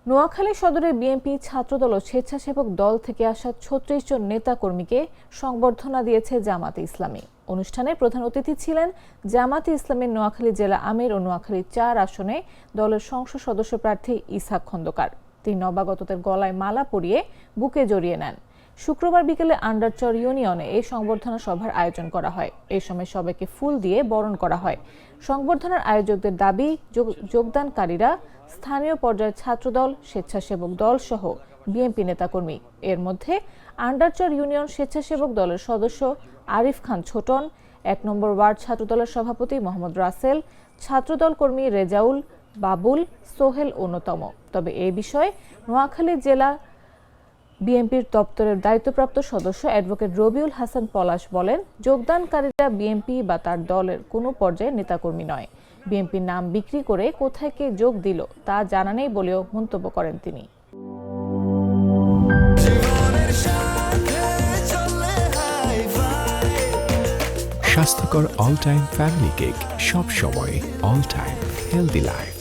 নোয়াখালী সদরে বিএনপি ছাত্রদল ও স্বেচ্ছাসেবক দল থেকে আসা ৩৬ জন নেতাকর্মীকে সংবর্ধনা দিয়েছে জামাতে ইসলামী। অনুষ্ঠানে প্রধান অতিথি ছিলেন জামাতে ইসলামীর নোয়াখালী জেলা আমির ও নোয়াখালী ৪ আসনে দলের সংসদ সদস্য প্রার্থী ইসহাক খন্দকার। তিনি নবাগতদের গলায় মালা পরিয়ে বুকে জড়িয়ে নেন। শুক্রবার বিকেলে আন্ডারচর ইউনিয়নে এই সংবর্ধনা সভার আয়োজন করা হয়। এই সময় সবাইকে ফুল দিয়ে বরণ করা হয়। সংবর্ধনার আয়োজকদের দাবি, যোগদানকারীরা স্থানীয় পর্যায়ের ছাত্রদল, স্বেচ্ছাসেবক দল সহ বিএনপি নেতাকর্মী। এর মধ্যে আন্ডারচর ইউনিয়ন স্বেচ্ছাসেবক দলের সদস্য আরিফ খান ছোটন, ১ নম্বর ওয়ার্ড ছাত্রদলের সভাপতি মোহাম্মদ রাসেল, ছাত্রদল কর্মী রেজাউল, বাবুল, সোহেল অন্যতম। তবে এ বিষয়ে নোয়াখালী জেলা বিএনপির দপ্তরের দায়িত্বপ্রাপ্ত সদস্য অ্যাডভোকেট রবিউল হাসান পলাশ বলেন, যোগদানকারীরা বিএনপি বা তার দলের কোনো পর্যায়ে নেতাকর্মী নয়। বিএনপির নাম বিক্রি করে কোথায় কে যোগ দিল তা জানা নেই বলেও মন্তব্য করেন তিনি। স্বাস্থ্যকর অল টাইম ফ্যামিলি কেক, সব সময় অল টাইম হেলদি লাইফ।